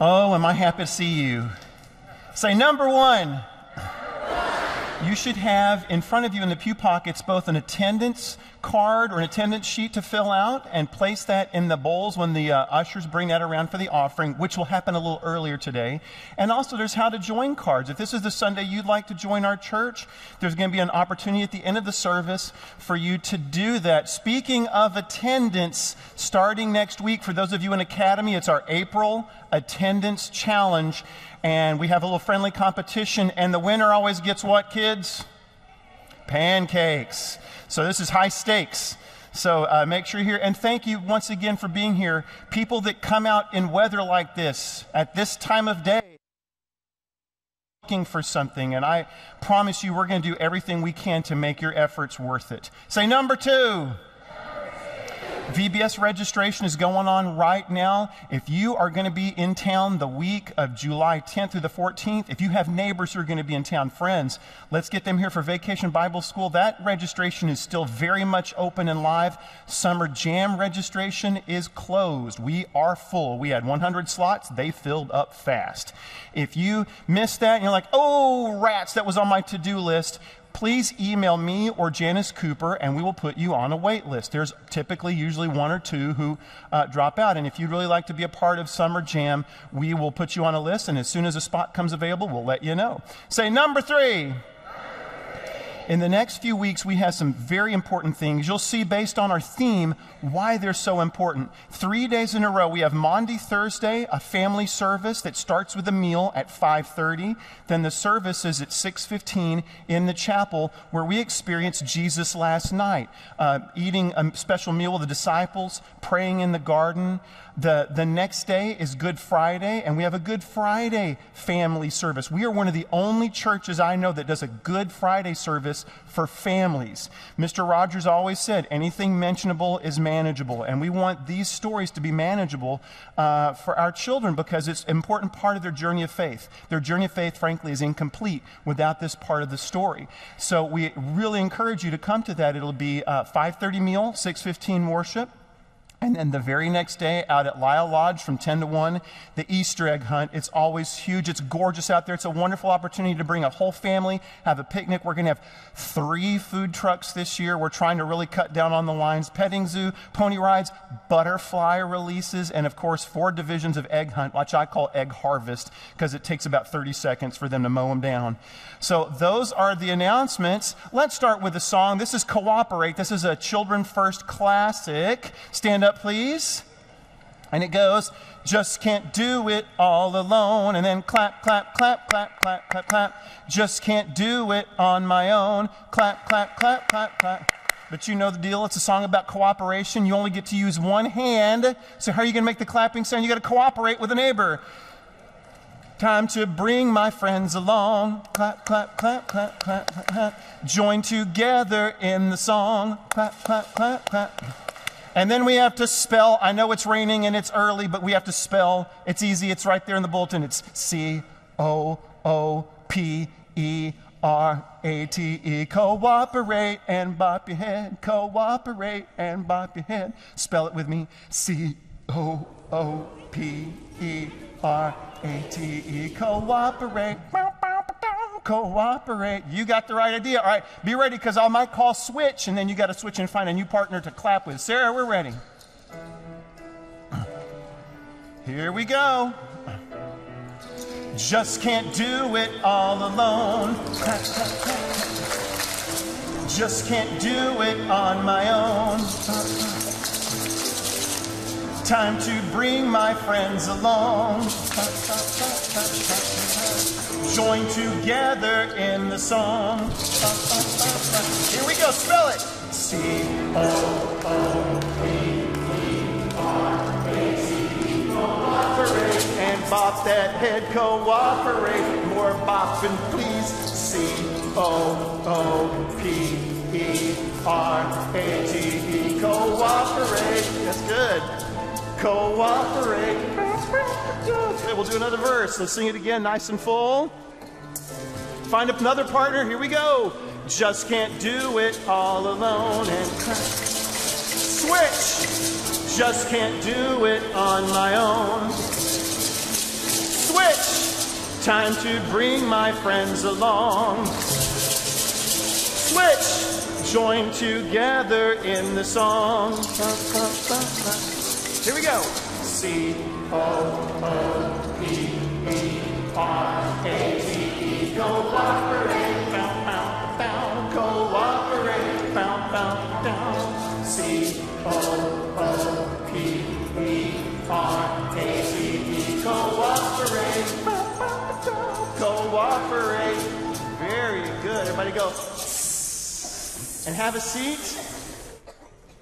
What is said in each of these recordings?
Oh, am I happy to see you. Say, number one. You should have in front of you in the pew pockets both an attendance card or an attendance sheet to fill out and place that in the bowls when the ushers bring that around for the offering, which will happen a little earlier today. And also there's how to join cards. If this is the Sunday you'd like to join our church, there's going to be an opportunity at the end of the service for you to do that. Speaking of attendance, starting next week, for those of you in Academy, it's our April Attendance Challenge. And we have a little friendly competition, and the winner always gets what, kids? Pancakes. So this is high stakes. So make sure you're here. And thank you once again for being here. People that come out in weather like this, at this time of day, looking for something. And I promise you we're going to do everything we can to make your efforts worth it. Say number two. VBS registration is going on right now. If you are going to be in town the week of July 10th through the 14th, if you have neighbors who are going to be in town, friends, let's get them here for Vacation Bible School. That registration is still very much open and live. Summer Jam registration is closed. We are full. We had 100 slots. They filled up fast. If you missed that and you're like, oh, rats, that was on my to-do list, please email me or Janice Cooper, and we will put you on a wait list. There's usually one or two who drop out. And if you'd really like to be a part of Summer Jam, we will put you on a list, and as soon as a spot comes available, we'll let you know. Say number three. In the next few weeks, we have some very important things. You'll see based on our theme why they're so important. 3 days in a row, we have Maundy Thursday, a family service that starts with a meal at 5:30. Then the service is at 6:15 in the chapel where we experienced Jesus last night, eating a special meal with the disciples, praying in the garden. The next day is Good Friday, and we have a Good Friday family service. We are one of the only churches I know that does a Good Friday service for families. Mr. Rogers always said, anything mentionable is manageable, and we want these stories to be manageable for our children because it's an important part of their journey of faith. Their journey of faith, frankly, is incomplete without this part of the story. So we really encourage you to come to that. It'll be 5:30 meal, 6:15 worship. And then the very next day out at Lyle Lodge from 10 to 1, the Easter egg hunt. It's always huge. It's gorgeous out there. It's a wonderful opportunity to bring a whole family, have a picnic. We're going to have 3 food trucks this year. We're trying to really cut down on the lines. Petting zoo, pony rides, butterfly releases, and of course 4 divisions of egg hunt, which I call egg harvest because it takes about 30 seconds for them to mow them down. So those are the announcements. Let's start with a song. This is Cooperate. This is a Children First classic. Stand up, please. And it goes, just can't do it all alone. And then clap, clap, clap, clap, clap, clap, clap. Just can't do it on my own. Clap, clap, clap, clap, clap. But you know the deal. It's a song about cooperation. You only get to use one hand. So how are you going to make the clapping sound? You got to cooperate with a neighbor. Time to bring my friends along. Clap, clap, clap, clap, clap, clap, clap. Join together in the song. Clap, clap, clap, clap. And then we have to spell. I know it's raining and it's early, but we have to spell. It's easy. It's right there in the bulletin. It's C-O-O-P-E-R-A-T-E. Cooperate and bop your head. Cooperate and bop your head. Spell it with me. C-O-O-P-E-R-A-T-E. Cooperate. Cooperate. You got the right idea. All right, be ready because I might call switch, and then you got to switch and find a new partner to clap with. Sarah, we're ready. Here we go. Just can't do it all alone. Clap, clap, clap. Just can't do it on my own. Time to bring my friends along. Join together in the song. Here we go, spell it. C-O-O-P-E-R-A-T-E. Cooperate and bop that head. Cooperate, more bopping please. C-O-O-P-E-R-A-T-E. Cooperate. That's good. Cooperate. Okay, we'll do another verse. Let's sing it again, nice and full. Find another partner. Here we go. Just can't do it all alone. And clap. Switch. Just can't do it on my own. Switch. Time to bring my friends along. Switch. Join together in the song. Here we go. C-O-O-P-E-R-A-T-E. Cooperate. Bow, bow, bow. Cooperate. Bow, bow, bow. C-O-O-P-E-R-A-T-E. Cooperate. Bow, bow, bow. Cooperate. Very good. Everybody go. And have a seat.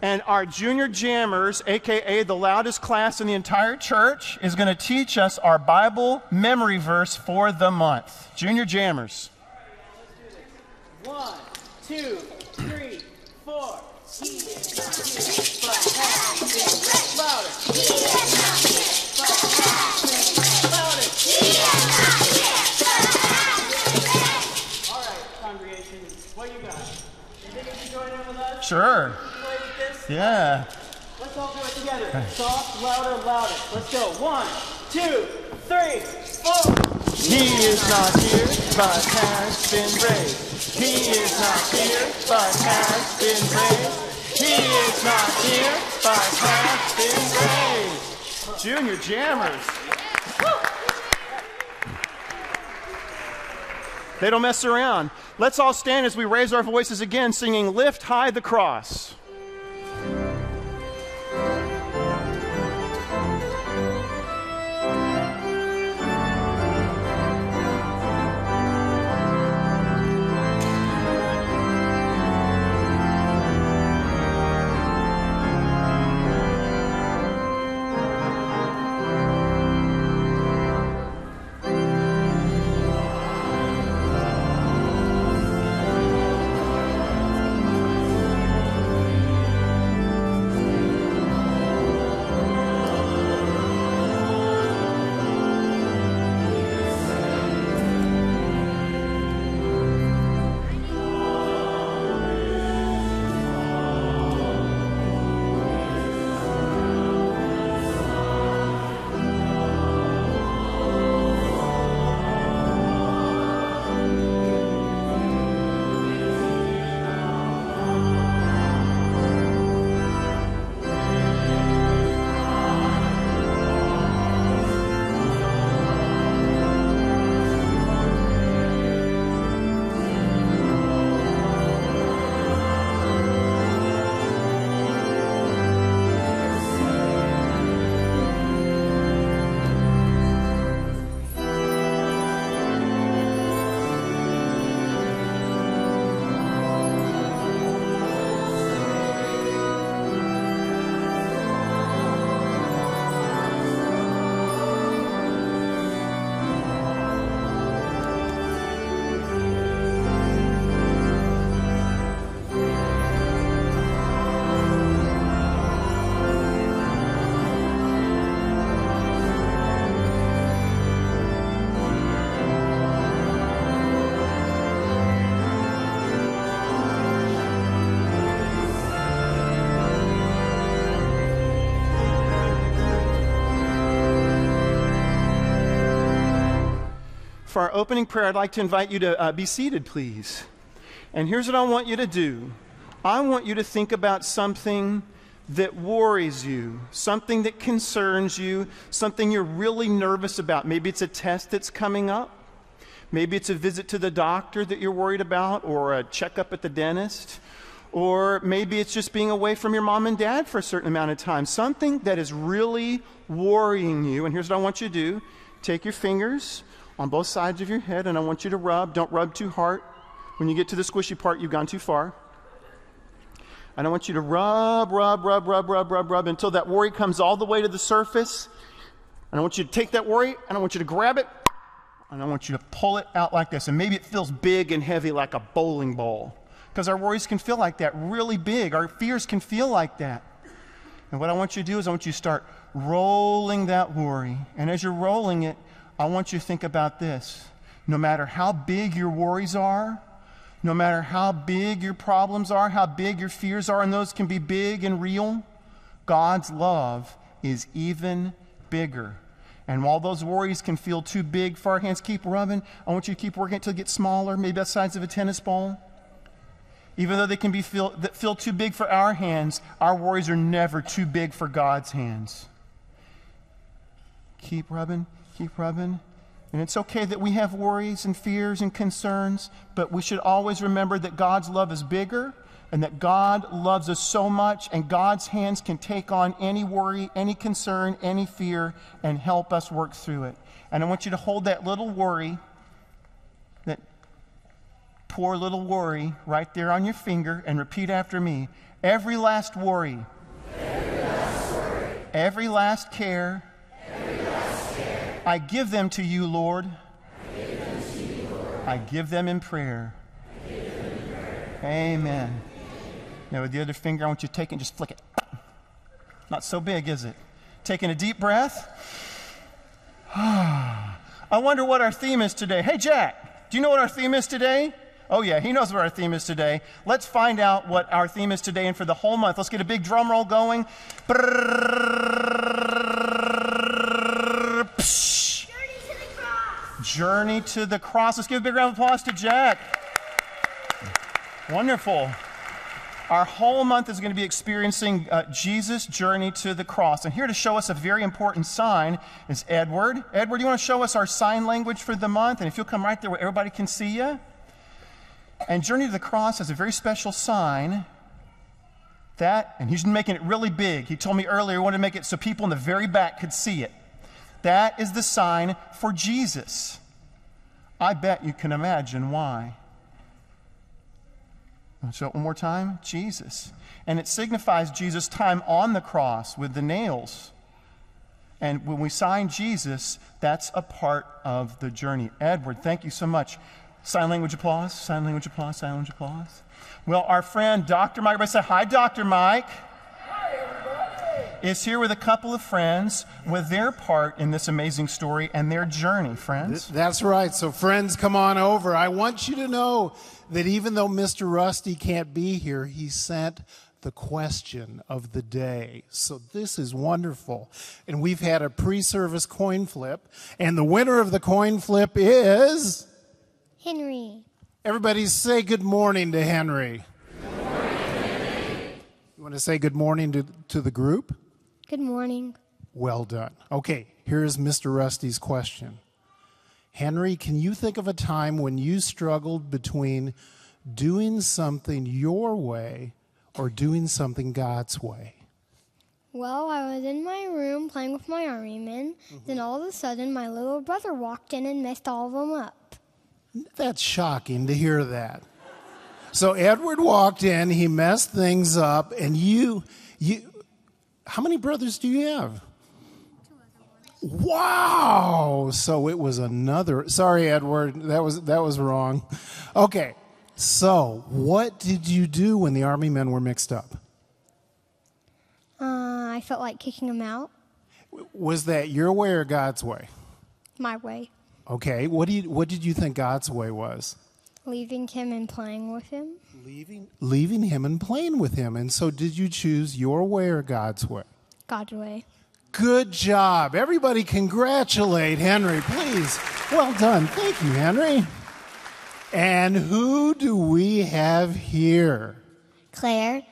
And our junior jammers, a.k.a. the loudest class in the entire church, is going to teach us our Bible memory verse for the month. Junior jammers. 1, 2, 3, 4. He is not here, but has been louder. He is not here, but has been louder. He is not here, but has been. All right, congregation, what you got? You think you can join in with us? Sure. Yeah. Let's all do it together. Soft, louder, louder. Let's go. 1, 2, 3, 4. He is not here, but has been raised. He is not here, but has been raised. He is not here, but has been raised. Junior jammers. They don't mess around. Let's all stand as we raise our voices again, singing Lift High the Cross. For our opening prayer, I'd like to invite you to be seated, please. And here's what I want you to do. I want you to think about something that worries you, something that concerns you, something you're really nervous about. Maybe it's a test that's coming up. Maybe it's a visit to the doctor that you're worried about, or a checkup at the dentist. Or maybe it's just being away from your mom and dad for a certain amount of time. Something that is really worrying you. And here's what I want you to do. Take your fingers on both sides of your head, and I want you to rub. Don't rub too hard. When you get to the squishy part, you've gone too far. And I want you to rub until that worry comes all the way to the surface. And I want you to take that worry, and I want you to grab it, and I want you to pull it out like this. And maybe it feels big and heavy like a bowling ball, because our worries can feel like that, really big. Our fears can feel like that. And what I want you to do is I want you to start rolling that worry. And as you're rolling it, I want you to think about this. No matter how big your worries are, no matter how big your problems are, how big your fears are, and those can be big and real, God's love is even bigger. And while those worries can feel too big for our hands, keep rubbing. I want you to keep working until it gets smaller, maybe the size of a tennis ball. Even though they can feel too big for our hands, our worries are never too big for God's hands. Keep rubbing, keep rubbing. And it's okay that we have worries and fears and concerns, but we should always remember that God's love is bigger and that God loves us so much, and God's hands can take on any worry, any concern, any fear, and help us work through it. And I want you to hold that little worry, that poor little worry, right there on your finger, and repeat after me. Every last worry, every last care, I give them to you, Lord. I give them in prayer. Amen. Now with the other finger, I want you to take it and just flick it. Not so big, is it? Taking a deep breath. I wonder what our theme is today. Hey, Jack, do you know what our theme is today? Oh, yeah, he knows what our theme is today. Let's find out what our theme is today and for the whole month. Let's get a big drum roll going. Journey to the cross. Let's give a big round of applause to Jack. Wonderful. Our whole month is going to be experiencing Jesus' journey to the cross. And here to show us a very important sign is Edward. Edward, you want to show us our sign language for the month? And if you'll come right there where everybody can see you. And Journey to the Cross has a very special sign. And he's making it really big. He told me earlier he wanted to make it so people in the very back could see it. That is the sign for Jesus. I bet you can imagine why. I'll show it one more time. Jesus. And it signifies Jesus' time on the cross with the nails. And when we sign Jesus, that's a part of the journey. Edward, thank you so much. Sign language applause, sign language applause, sign language applause. Well, our friend Dr. Mike, everybody say hi, Dr. Mike. Hi, everybody. Is here with a couple of friends with their part in this amazing story and their journey, friends. That's right. So friends, come on over. I want you to know that even though Mr. Rusty can't be here, he sent the question of the day. So this is wonderful. And we've had a pre-service coin flip, and the winner of the coin flip is Henry. Everybody say good morning to Henry. Good morning, Henry. You want to say good morning to the group? Good morning. Well done. Okay, here's Mr. Rusty's question. Henry, can you think of a time when you struggled between doing something your way or doing something God's way? Well, I was in my room playing with my army men. Then all of a sudden, my little brother walked in and messed all of them up. That's shocking to hear that. So Edward walked in, he messed things up, and you, how many brothers do you have? Wow! So it was another, sorry Edward, that was wrong. Okay, so what did you do when the army men were mixed up? I felt like kicking them out. Was that your way or God's way? My way. Okay, what did you think God's way was? Leaving him and playing with him. Leaving him and playing with him. And so did you choose your way or God's way? God's way. Good job. Everybody congratulate Henry, please. Well done. Thank you, Henry. And who do we have here? Claire.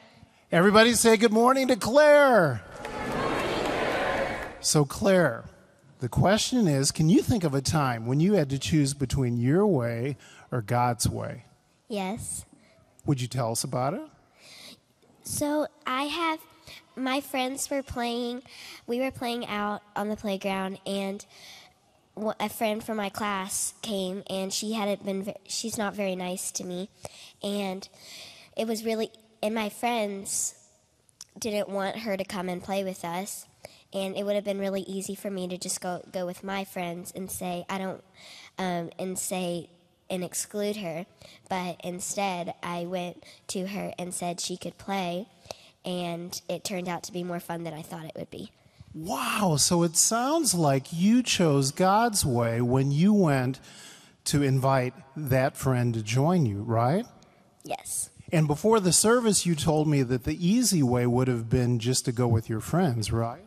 Everybody say good morning to Claire. Good morning, Claire. So Claire, the question is, can you think of a time when you had to choose between your way or God's way? Yes. Would you tell us about it? So my friends were playing, we were playing out on the playground, and a friend from my class came, and she's not very nice to me, and my friends didn't want her to come and play with us, and it would have been really easy for me to just go with my friends and say, and exclude her, but instead I went to her and said she could play, and it turned out to be more fun than I thought it would be. Wow, so it sounds like you chose God's way when you went to invite that friend to join you, right? Yes. And before the service, you told me that the easy way would have been just to go with your friends, right?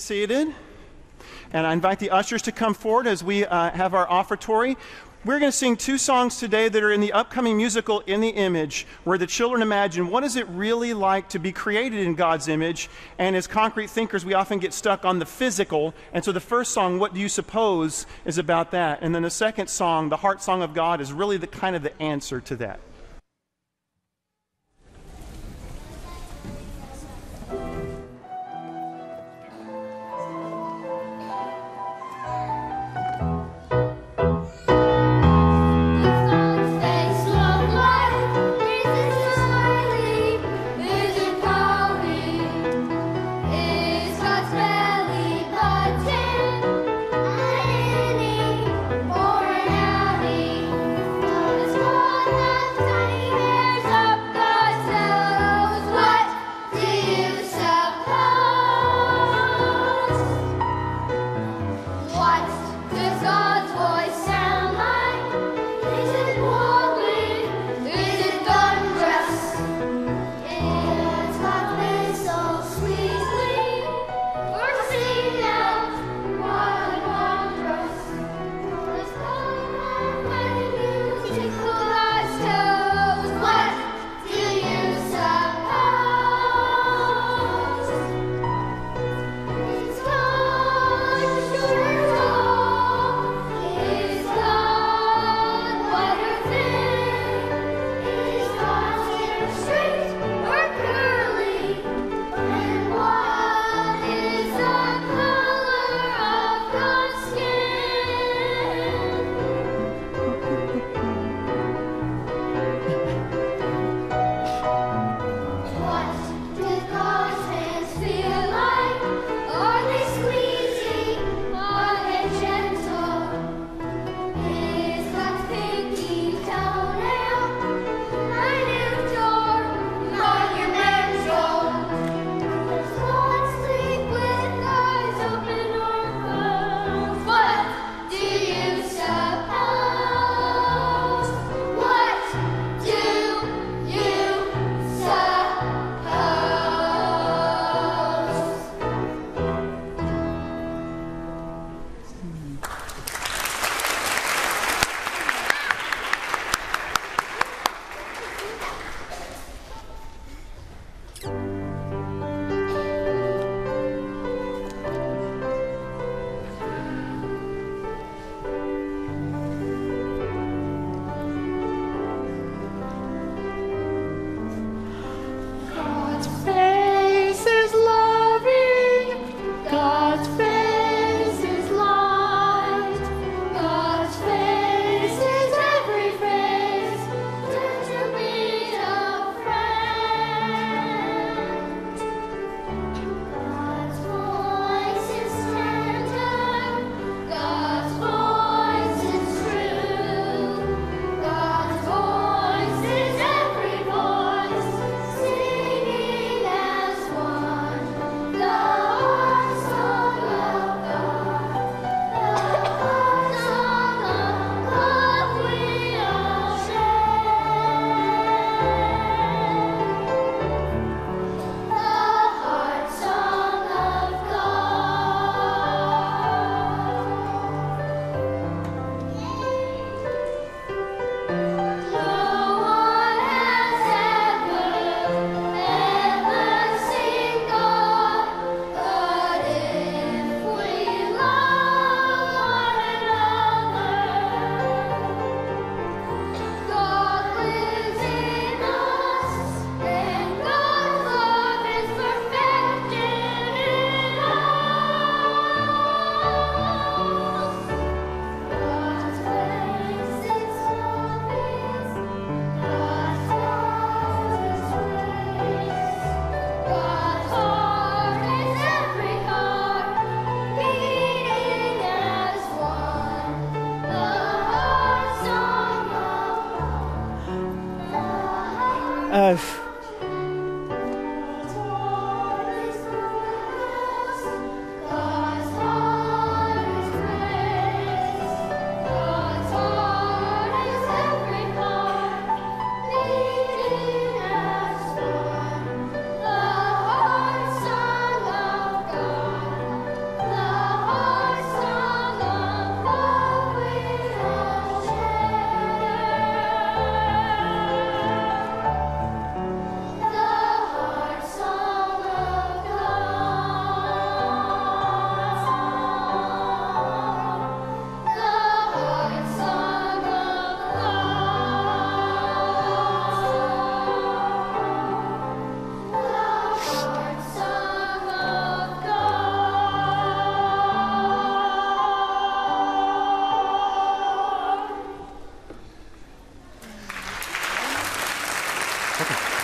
seated. And I invite the ushers to come forward as we have our offertory. We're going to sing 2 songs today that are in the upcoming musical In the Image, where the children imagine what is it really like to be created in God's image. And as concrete thinkers, we often get stuck on the physical. And so the first song, What Do You Suppose, is about that. And then the second song, The Heart Song of God, is really the kind of the answer to that. Thank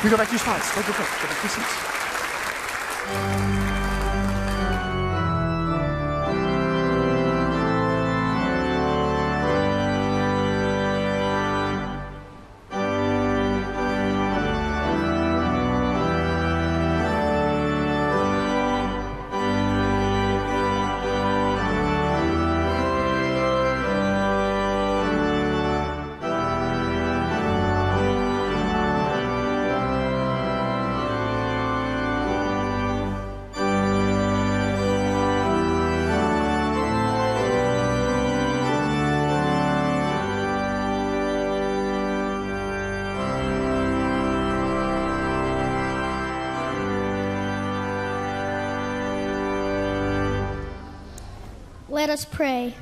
You go back to your spots. Go back to your seats. Let us pray.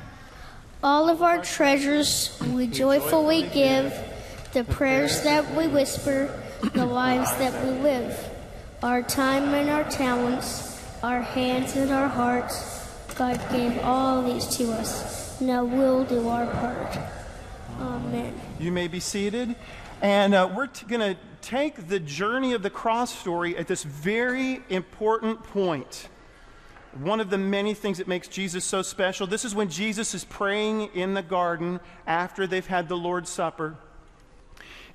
All of our treasures we joyfully give, the prayers that we whisper, the lives that we live, our time and our talents, our hands and our hearts. God gave all these to us. Now we'll do our part. Amen. You may be seated. And we're going to take the journey of the cross story at this very important point. One of the many things that makes Jesus so special. This is when Jesus is praying in the garden after they've had the Lord's Supper.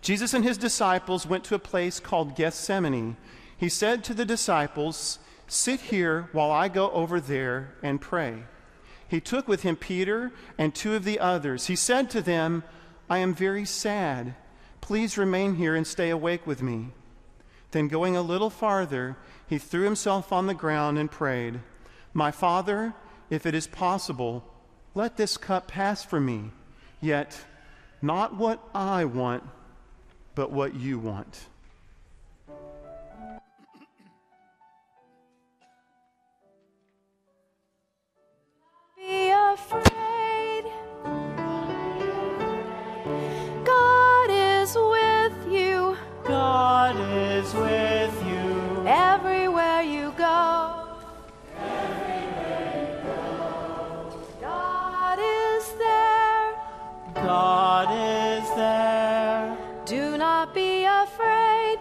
Jesus and his disciples went to a place called Gethsemane. He said to the disciples, "Sit here while I go over there and pray." He took with him Peter and two of the others. He said to them, "I am very sad. Please remain here and stay awake with me." Then going a little farther, he threw himself on the ground and prayed, "My Father, if it is possible, let this cup pass from me, yet not what I want, but what you want." Be afraid. God is with you. God is with you. Everywhere you go. God is there. God is there. Do not be afraid.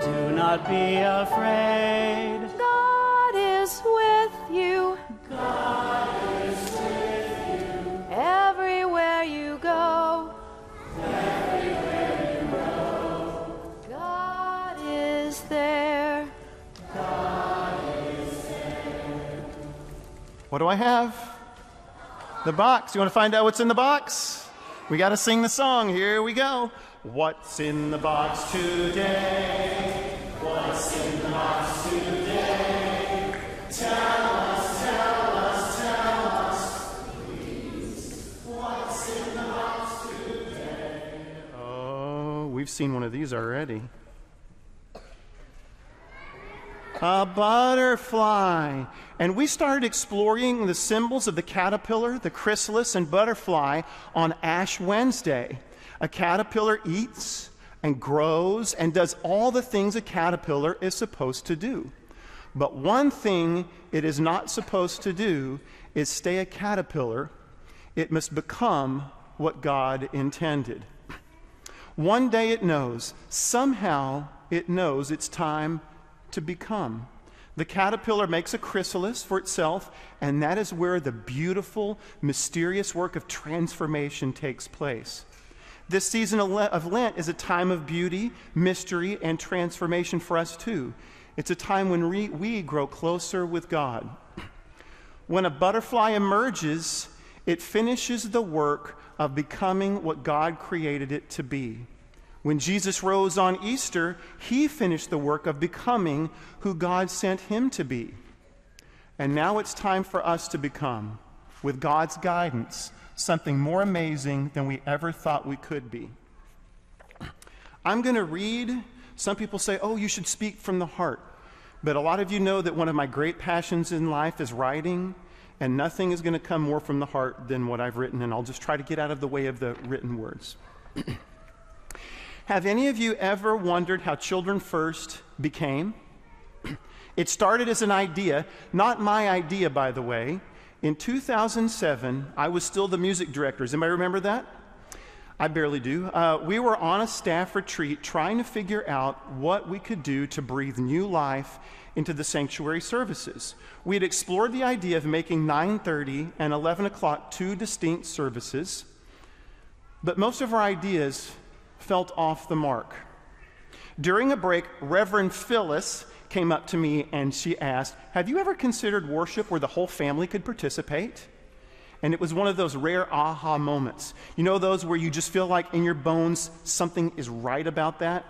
Do not be afraid. God is with you. God is with you. Everywhere you go. Everywhere you go. God is there. God is there. What do I have? The box. You want to find out what's in the box? We got to sing the song. Here we go. What's in the box today? What's in the box today? Tell us, tell us, tell us, please. What's in the box today? Oh, we've seen one of these already. A butterfly. And we started exploring the symbols of the caterpillar, the chrysalis, and butterfly on Ash Wednesday. A caterpillar eats and grows and does all the things a caterpillar is supposed to do. But one thing it is not supposed to do is stay a caterpillar. It must become what God intended. One day it knows, somehow it knows it's time to become. The caterpillar makes a chrysalis for itself, and that is where the beautiful, mysterious work of transformation takes place. This season of Lent is a time of beauty, mystery, and transformation for us too. It's a time when we grow closer with God. When a butterfly emerges, it finishes the work of becoming what God created it to be. When Jesus rose on Easter, he finished the work of becoming who God sent him to be. And now it's time for us to become, with God's guidance, something more amazing than we ever thought we could be. I'm going to read. Some people say, oh, you should speak from the heart. But a lot of you know that one of my great passions in life is writing, and nothing is going to come more from the heart than what I've written, and I'll just try to get out of the way of the written words. Have any of you ever wondered how Children First became? It started as an idea, not my idea, by the way. In 2007, I was still the music director. Does anybody remember that? I barely do. We were on a staff retreat trying to figure out what we could do to breathe new life into the sanctuary services. We had explored the idea of making 9:30 and 11 o'clock two distinct services, but most of our ideas felt off the mark. During a break, Reverend Phyllis came up to me and she asked, "Have you ever considered worship where the whole family could participate?" And it was one of those rare aha moments. You know, those where you just feel like in your bones something is right about that?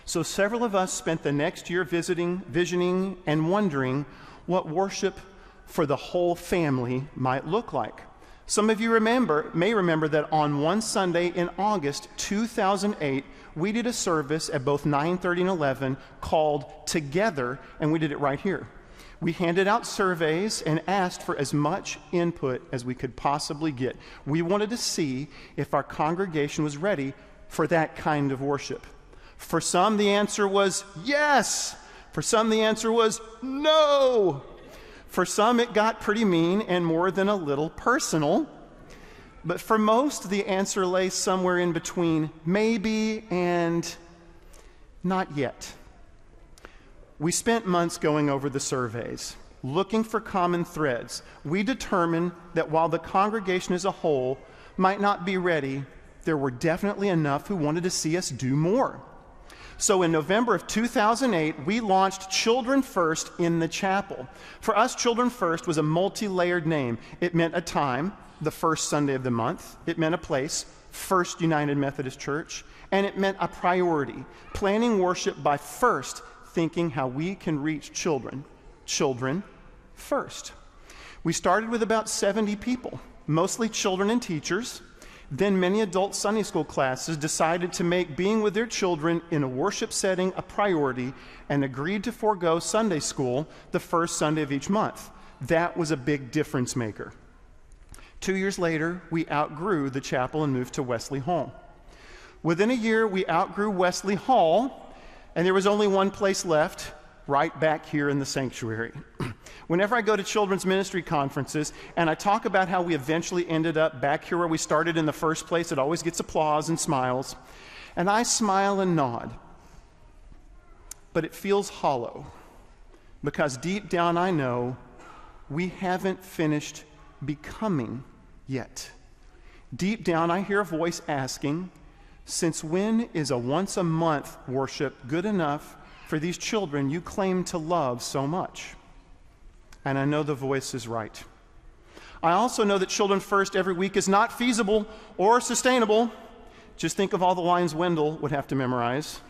So several of us spent the next year visioning, and wondering what worship for the whole family might look like. Some of you may remember that on one Sunday in August 2008, we did a service at both 9:30 and 11 called Together, and we did it right here. We handed out surveys and asked for as much input as we could possibly get. We wanted to see if our congregation was ready for that kind of worship. For some, the answer was yes. For some, the answer was no. For some, it got pretty mean and more than a little personal. But for most, the answer lay somewhere in between maybe and not yet. We spent months going over the surveys, looking for common threads. We determined that while the congregation as a whole might not be ready, there were definitely enough who wanted to see us do more. So in November of 2008, we launched Children First in the chapel. For us, Children First was a multi-layered name. It meant a time, the first Sunday of the month. It meant a place, First United Methodist Church. And it meant a priority, planning worship by first thinking how we can reach children first. We started with about 70 people, mostly children and teachers. Then many adult Sunday school classes decided to make being with their children in a worship setting a priority and agreed to forego Sunday school the first Sunday of each month. That was a big difference maker. 2 years later, we outgrew the chapel and moved to Wesley Hall. Within a year, we outgrew Wesley Hall, and there was only one place left, right back here in the sanctuary. Whenever I go to children's ministry conferences and I talk about how we eventually ended up back here where we started in the first place, it always gets applause and smiles. And I smile and nod. But it feels hollow, because deep down I know we haven't finished becoming yet. Deep down I hear a voice asking, since when is a once-a-month worship good enough for these children you claim to love so much? And I know the voice is right. I also know that Children First every week is not feasible or sustainable. Just think of all the lines Wendell would have to memorize.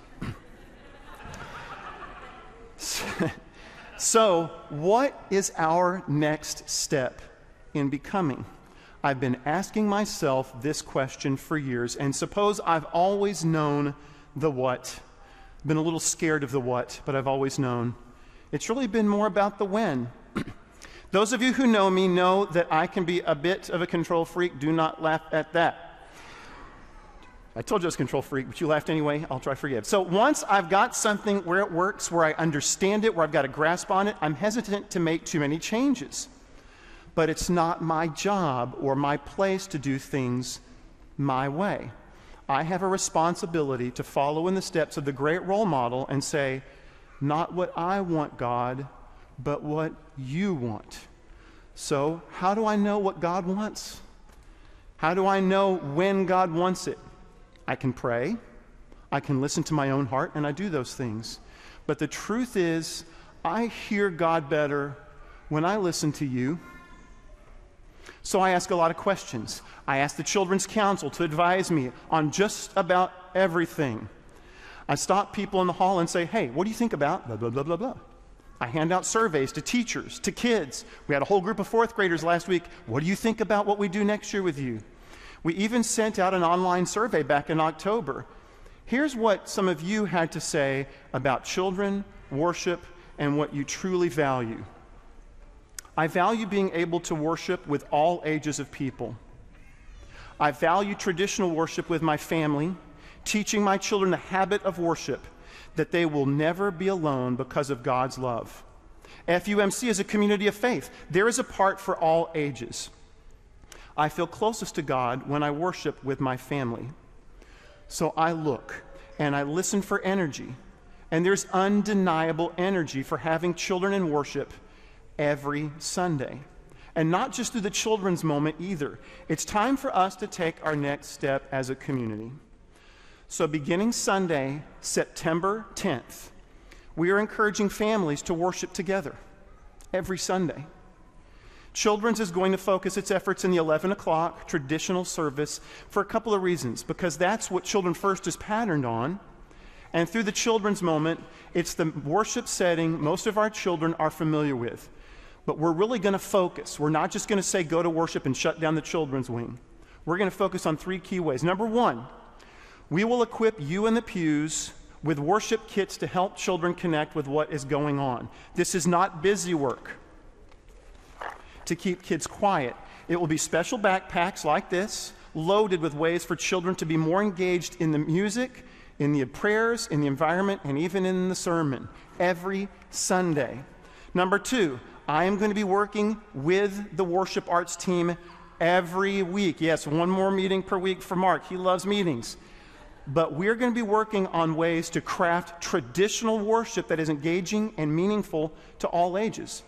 So, what is our next step in becoming? I've been asking myself this question for years, and suppose I've always known the what. Been a little scared of the what, but I've always known. It's really been more about the when. Those of you who know me know that I can be a bit of a control freak. Do not laugh at that. I told you I was a control freak, but you laughed anyway. I'll try to forgive. So once I've got something where it works, where I understand it, where I've got a grasp on it, I'm hesitant to make too many changes. But it's not my job or my place to do things my way. I have a responsibility to follow in the steps of the great role model and say, not what I want, God, but what you want. So how do I know what God wants? How do I know when God wants it? I can pray, I can listen to my own heart, and I do those things. But the truth is, I hear God better when I listen to you. So I ask a lot of questions. I ask the Children's Council to advise me on just about everything. I stop people in the hall and say, hey, what do you think about blah, blah, blah, blah, blah. I hand out surveys to teachers, to kids. We had a whole group of fourth graders last week. What do you think about what we do next year with you? We even sent out an online survey back in October. Here's what some of you had to say about children, worship, and what you truly value. I value being able to worship with all ages of people. I value traditional worship with my family, teaching my children the habit of worship, that they will never be alone because of God's love. FUMC is a community of faith. There is a part for all ages. I feel closest to God when I worship with my family. So I look and I listen for energy. And there's undeniable energy for having children in worship every Sunday. And not just through the children's moment either. It's time for us to take our next step as a community. So beginning Sunday, September 10th, we are encouraging families to worship together every Sunday. Children's is going to focus its efforts in the 11 o'clock traditional service for a couple of reasons. Because that's what Children First is patterned on. And through the children's moment, it's the worship setting most of our children are familiar with. But we're really going to focus. We're not just going to say go to worship and shut down the children's wing. We're going to focus on 3 key ways. Number 1, we will equip you in the pews with worship kits to help children connect with what is going on. This is not busy work to keep kids quiet. It will be special backpacks like this, loaded with ways for children to be more engaged in the music, in the prayers, in the environment, and even in the sermon every Sunday. Number 2, I am going to be working with the worship arts team every week. Yes, 1 more meeting per week for Mark. He loves meetings. But we're going to be working on ways to craft traditional worship that is engaging and meaningful to all ages.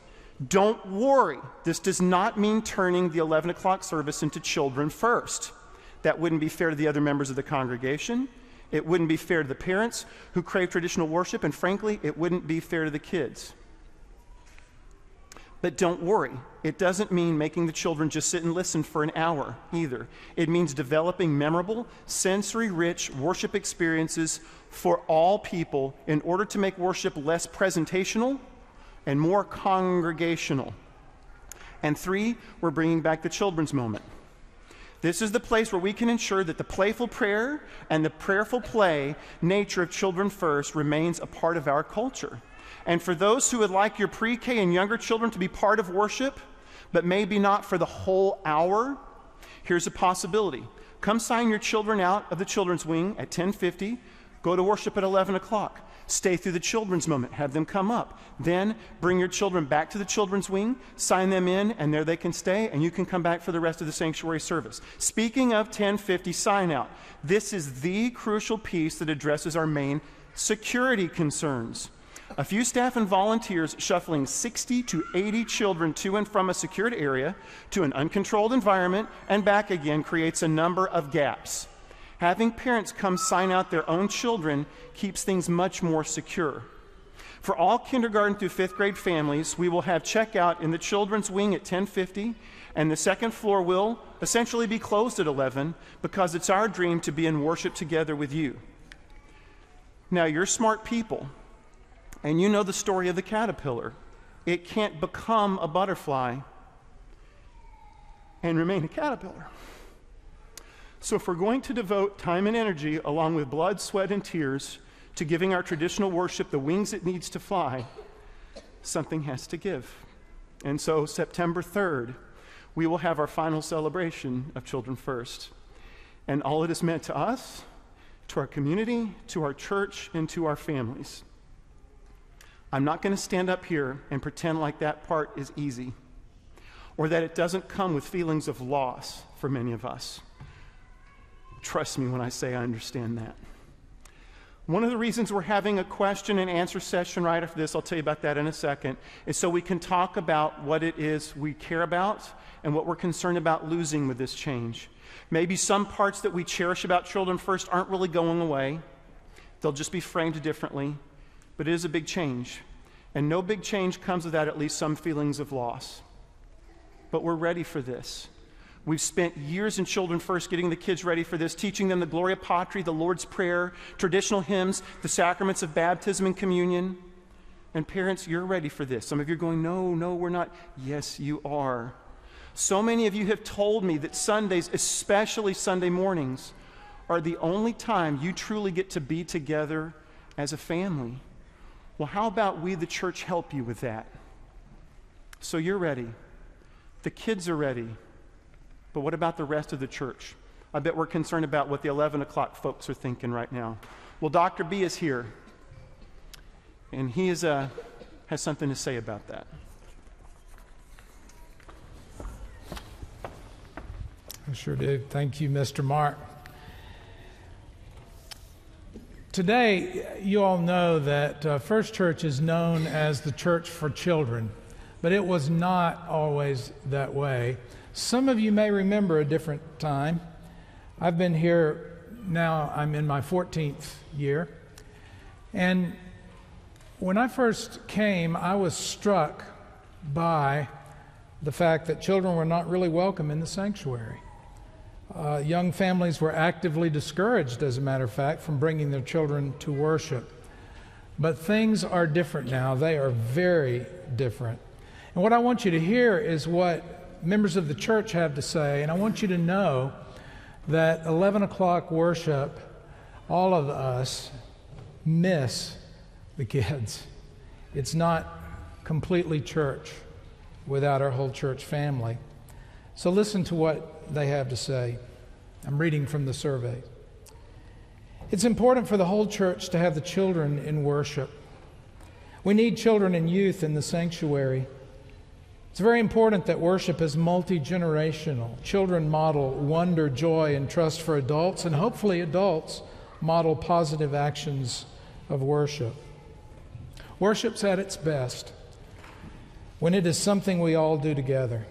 Don't worry. This does not mean turning the 11 o'clock service into Children First. That wouldn't be fair to the other members of the congregation. It wouldn't be fair to the parents who crave traditional worship. And frankly, it wouldn't be fair to the kids. But don't worry, it doesn't mean making the children just sit and listen for an hour either. It means developing memorable, sensory-rich worship experiences for all people in order to make worship less presentational and more congregational. And 3, we're bringing back the children's moment. This is the place where we can ensure that the playful prayer and the prayerful play nature of Children First remains a part of our culture. And for those who would like your pre-K and younger children to be part of worship, but maybe not for the whole hour, here's a possibility. Come sign your children out of the children's wing at 10:50. Go to worship at 11 o'clock. Stay through the children's moment. Have them come up. Then bring your children back to the children's wing, sign them in, and there they can stay, and you can come back for the rest of the sanctuary service. Speaking of 10:50 sign out, this is the crucial piece that addresses our main security concerns. A few staff and volunteers shuffling 60 to 80 children to and from a secured area to an uncontrolled environment and back again creates a number of gaps. Having parents come sign out their own children keeps things much more secure. For all kindergarten through 5th grade families, we will have checkout in the children's wing at 10:50, and the second floor will essentially be closed at 11 because it's our dream to be in worship together with you. Now, you're smart people. And you know the story of the caterpillar. It can't become a butterfly and remain a caterpillar. So if we're going to devote time and energy, along with blood, sweat, and tears, to giving our traditional worship the wings it needs to fly, something has to give. And so September 3rd, we will have our final celebration of Children First. And all it has meant to us, to our community, to our church, and to our families. I'm not going to stand up here and pretend like that part is easy or that it doesn't come with feelings of loss for many of us. Trust me when I say I understand that. One of the reasons we're having a question and answer session right after this, I'll tell you about that in a second, is so we can talk about what it is we care about and what we're concerned about losing with this change. Maybe some parts that we cherish about Children First aren't really going away. They'll just be framed differently. But it is a big change, and no big change comes without at least some feelings of loss. But we're ready for this. We've spent years in Children First getting the kids ready for this, teaching them the Gloria Patri, the Lord's Prayer, traditional hymns, the sacraments of baptism and communion. And parents, you're ready for this. Some of you are going, no, we're not. Yes, you are. So many of you have told me that Sundays, especially Sunday mornings, are the only time you truly get to be together as a family. Well, how about we, the church, help you with that? So you're ready. The kids are ready. But what about the rest of the church? I bet we're concerned about what the 11 o'clock folks are thinking right now. Well, Dr. B is here, and he has something to say about that. I sure do. Thank you, Mr. Mark. Today, you all know that First Church is known as the church for children, but it was not always that way. Some of you may remember a different time. I've been here now, I'm in my 14th year, and when I first came, I was struck by the fact that children were not really welcome in the sanctuary. Young families were actively discouraged, as a matter of fact, from bringing their children to worship. But things are different now. They are very different. And what I want you to hear is what members of the church have to say, and I want you to know that 11 o'clock worship, all of us miss the kids. It's not completely church without our whole church family. So listen to what they have to say. I'm reading from the survey. It's important for the whole church to have the children in worship. We need children and youth in the sanctuary. It's very important that worship is multi-generational. Children model wonder, joy, and trust for adults, and hopefully adults model positive actions of worship. Worship's at its best when it is something we all do together.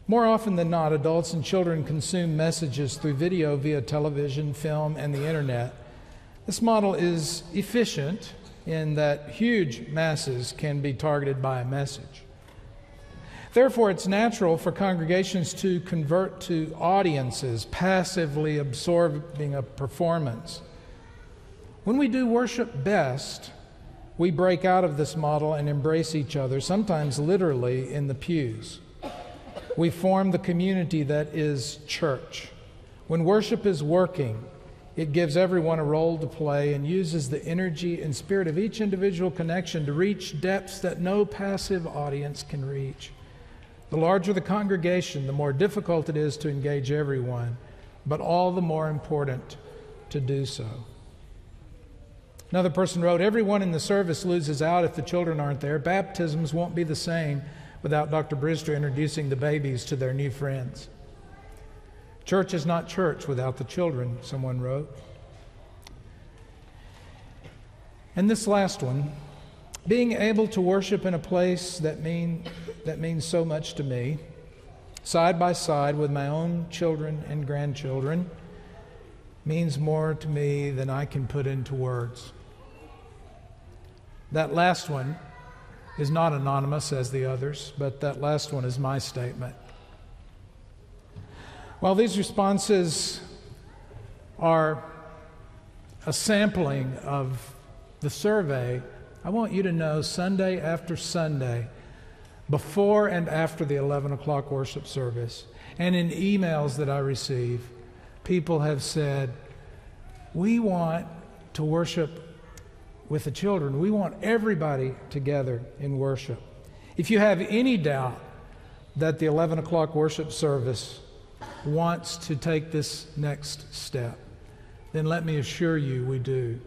More often than not, adults and children consume messages through video via television, film, and the internet. This model is efficient in that huge masses can be targeted by a message. Therefore, it's natural for congregations to convert to audiences, passively absorbing a performance. When we do worship best, we break out of this model and embrace each other, sometimes literally in the pews. We form the community that is church. When worship is working, it gives everyone a role to play and uses the energy and spirit of each individual connection to reach depths that no passive audience can reach. The larger the congregation, the more difficult it is to engage everyone, but all the more important to do so. Another person wrote, everyone in the service loses out if the children aren't there. Baptisms won't be the same without Dr. Brewster introducing the babies to their new friends. Church is not church without the children, someone wrote. And this last one, being able to worship in a place that means so much to me, side by side with my own children and grandchildren, means more to me than I can put into words. That last one is not anonymous as the others, but that last one is my statement. While these responses are a sampling of the survey, I want you to know Sunday after Sunday, before and after the 11 o'clock worship service, and in emails that I receive, people have said, we want to worship with the children. We want everybody together in worship. If you have any doubt that the 11 o'clock worship service wants to take this next step, then let me assure you we do.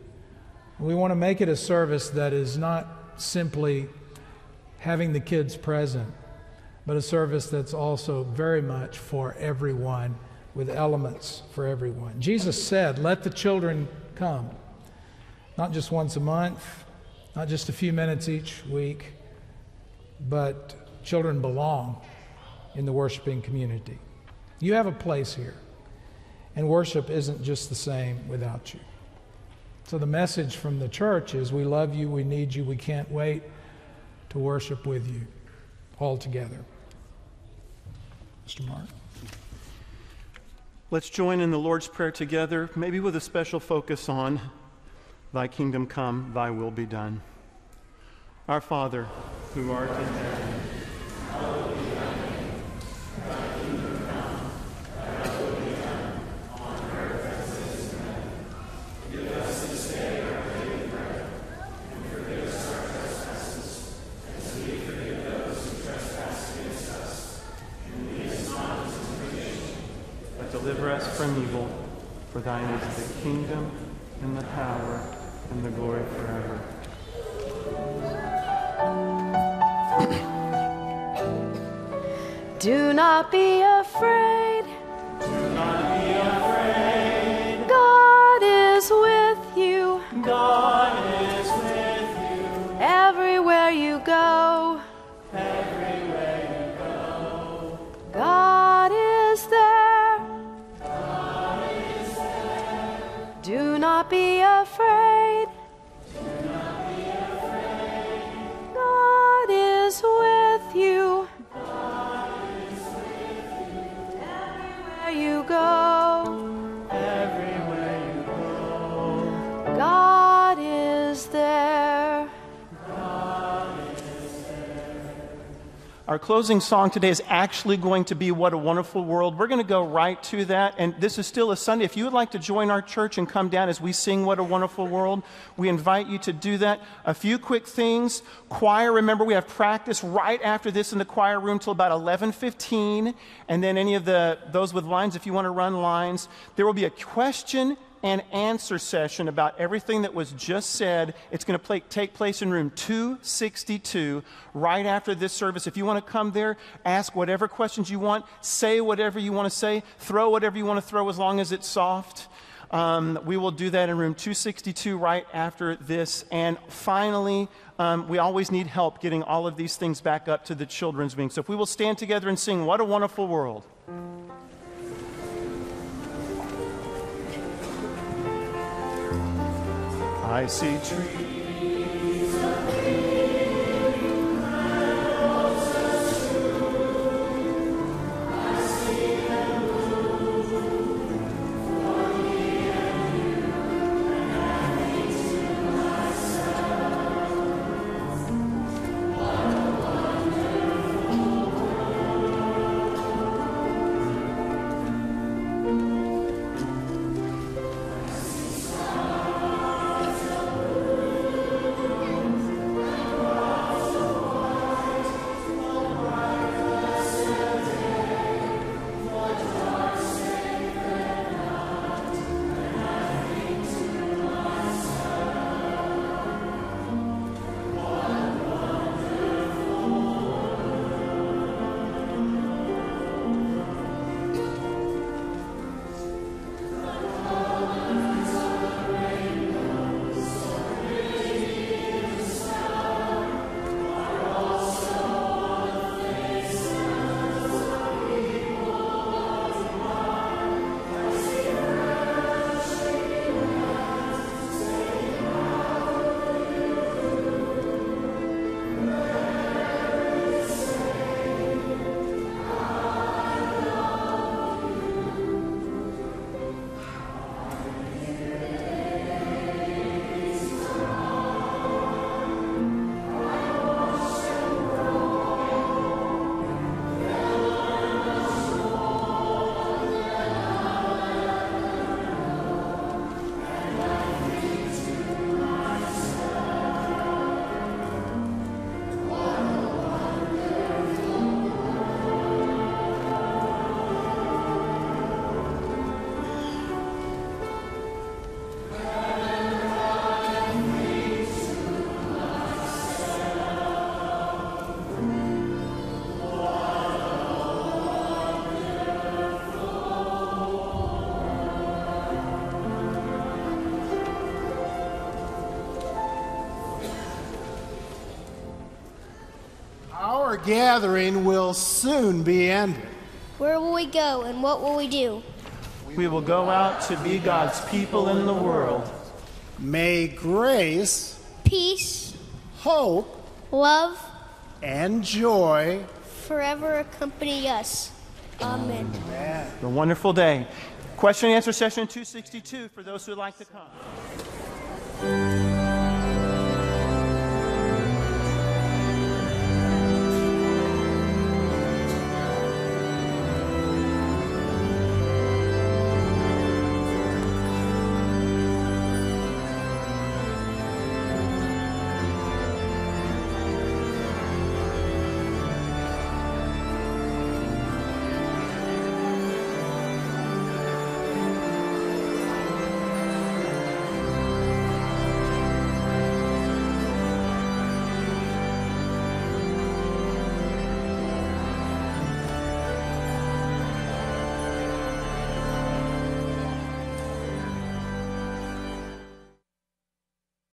We want to make it a service that is not simply having the kids present, but a service that's also very much for everyone, with elements for everyone. Jesus said, let the children come. Not just once a month, not just a few minutes each week, but children belong in the worshiping community. You have a place here, and worship isn't just the same without you. So the message from the church is we love you, we need you, we can't wait to worship with you all together. Mr. Mark. Let's join in the Lord's Prayer together, maybe with a special focus on Thy kingdom come, Thy will be done. Our Father, who art in heaven, hallowed be Thy name. Thy kingdom come, Thy will be done, on earth as it is in heaven. Give us this day our daily bread, and forgive us our trespasses, as we forgive those who trespass against us. And lead us not into temptation, but deliver us from evil. For Thine is the kingdom, and the power, and the glory forever. Do not be afraid. Do everywhere you go. God is there. God is there. Do not be afraid. Do not be afraid. God is with you. God is with you. Everywhere you go. Everywhere you go. God is there. God is there. Our closing song today is actually going to be What a Wonderful World. We're going to go right to that. And this is still a Sunday. If you would like to join our church and come down as we sing What a Wonderful World, we invite you to do that. A few quick things. Choir, remember we have practice right after this in the choir room till about 11:15. And then any of those with lines, if you want to run lines, there will be a question and answer session about everything that was just said. It's going to take place in room 262 right after this service. If you want to come there, ask whatever questions you want, say whatever you want to say, throw whatever you want to throw as long as it's soft. We will do that in room 262 right after this. And finally, we always need help getting all of these things back up to the children's wing. So if we will stand together and sing What a Wonderful World. I see trees of green, roses too. I see them bloom for me and you, and I think to myself, what a wonderful Our gathering will soon be ended. Where will we go and what will we do? We will go out to be God's people in the world. May grace, Peace, hope, love, and joy forever accompany us. Amen. A wonderful day. Question and answer session 262 for those who would like to come.